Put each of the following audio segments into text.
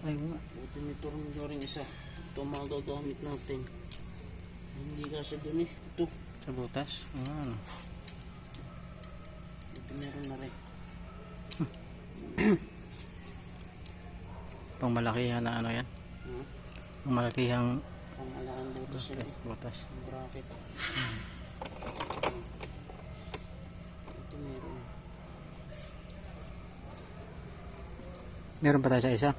Ay nga. Buti may tornilyo isa. Ito magagamit natin. Hindi kasi dun eh. Ito. Sa butas. Ano? Buti meron na rin. Pang malakihan na ano yan? Pang malakihang Pangalakan butas yun eh. butas. Ang bracket. Ito meron. Meron pa tayo sa isa?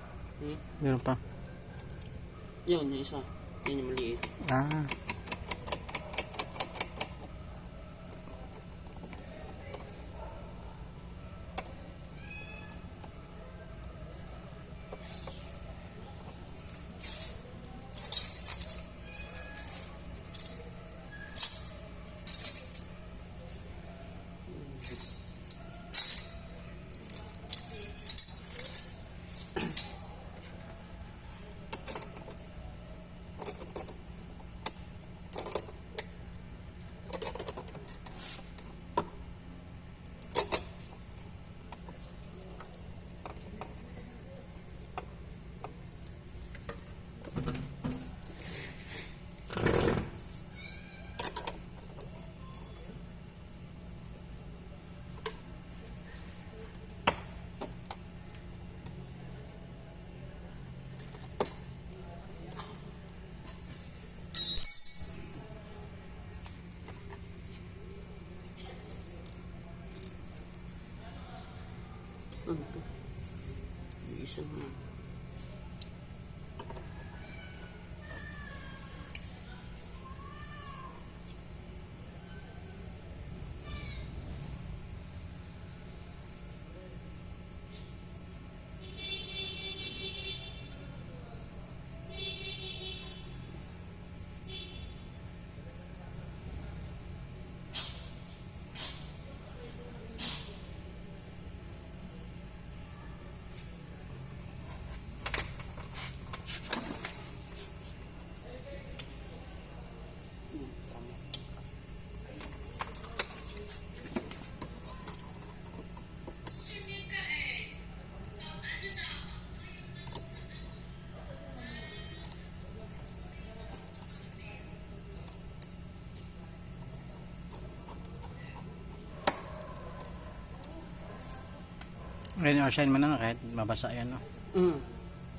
Meron pa. Yun, yung isa. Yun yung maliit. Ah. Ano ito? Yung isa na. Ngayon yung shine mo na kahit mabasa yan. No?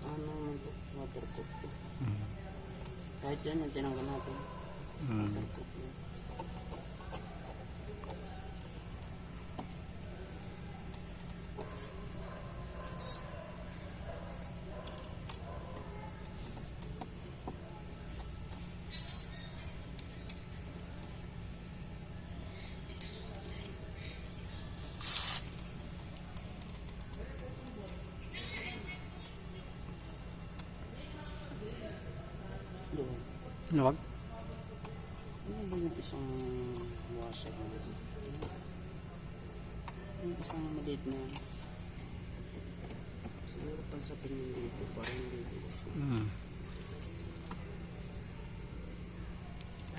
Ano naman ito? Waterproof to. Kahit yan yung tinanggal natin. Waterproof yun. Doon. Luwag? Ano ba yung isang washer na ito? Yung isang maliit na siguro pansapin yung dito para hindi dito.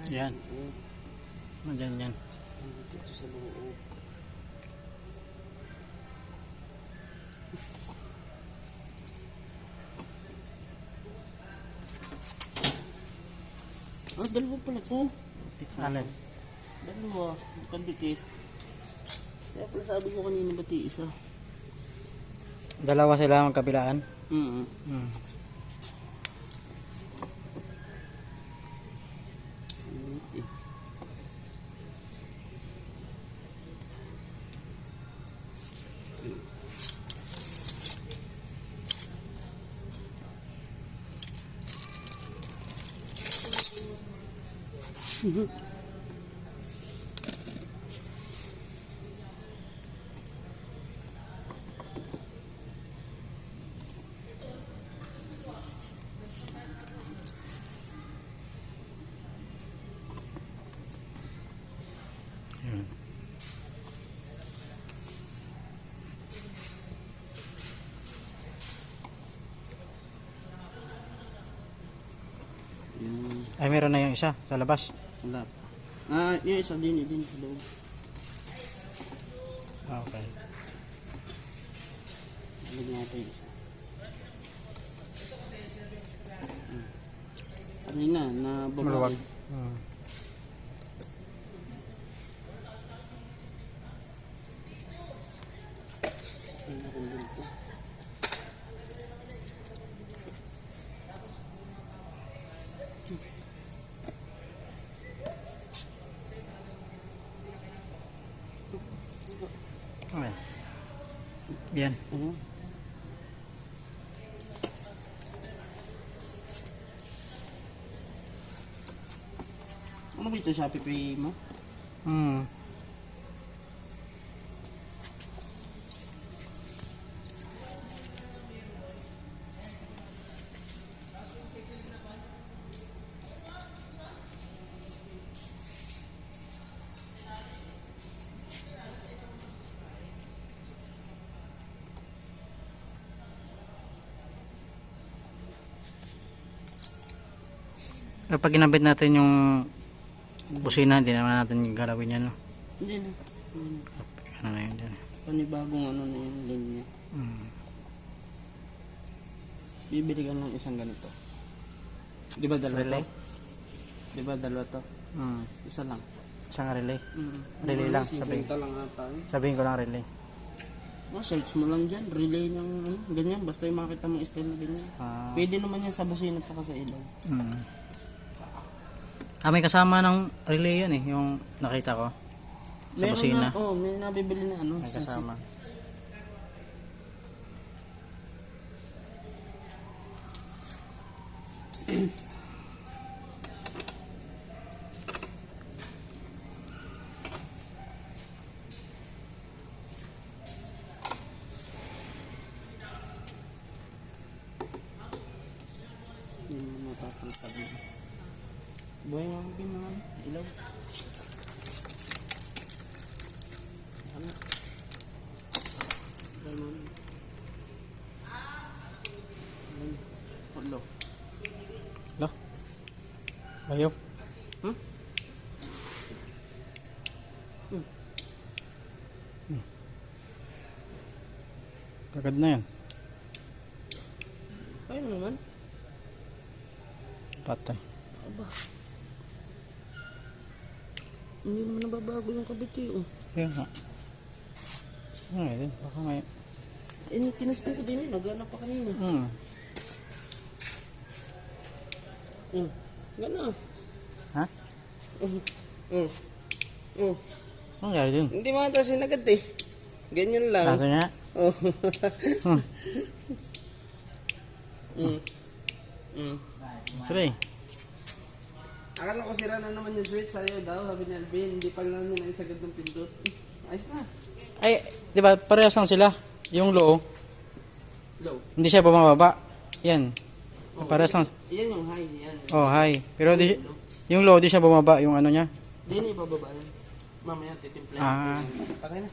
Yan. Oo. Diyan yan. Nandito ito sa loob. Dalawa pala ko. Alin? Dalawa. Nakadikit. Kaya pala sabi ko kanina bati isa. Dalawa sila magkabilaan? Mm-hmm. Ay meron na yung isa sa labas. Wala pa. Yung isa din sa loob. Okay. Lagyan natin yung isa. Ayun na, Maluwag. babae. Ayun na kung dito. Okay. Yan. Ano? Ano ba ito Shopee Pay mo? Hmm. Pag ginabit natin yung busina, hindi naman natin galawin yan, no? Hindi na. Ano na yun dyan. Panibagong ano na yung linya. Bibili ka ng isang ganito. Di ba dalawa Relay? to? Di ba dalawa to? Isa lang. Isang relay. Mm. Relay lang, Sabihin sabihin. lang ata. Sabihin ko lang relay. Search mo lang dyan. Relay ng ganyan. Basta yung makita mong style na ganyan. Pwede naman yan sa busina at saka sa ilaw. May kasama ng relay yan eh, yung nakita ko. Sa busina. May nabibili na ano. May kasama. Hindi mo mapapantag na. Buhay nga mga mga ilaw. Ano? Ganun. Hello. Lo? Bayo? Hmm? Kagad na yan. Ayun naman. Patay. Aba. Hindi naman nababago yung kabiti oh. Kaya nga. Ano yun? Baka may... Tinusto ko din naghanap pa kanina. Gana. Ha? Ano nangyari dun? Hindi mo ata sinagad eh. Ganyan lang. Kaso nga? Oh. Pre. Akala ko sira na naman yung switch sa'yo daw, sabi ni Alvin. Hindi pa lang nila isagad ng pindot. Ayos na. Ay, di ba parehas lang sila? Yung low, Low. hindi siya bumababa. Yan. Oh, Parehas lang. Yan yung high. Yan. Oh, high. Pero yung low, di siya bumaba yung ano niya. Hindi na ibababa yan. Mamaya titimpla. Ah. Patay na.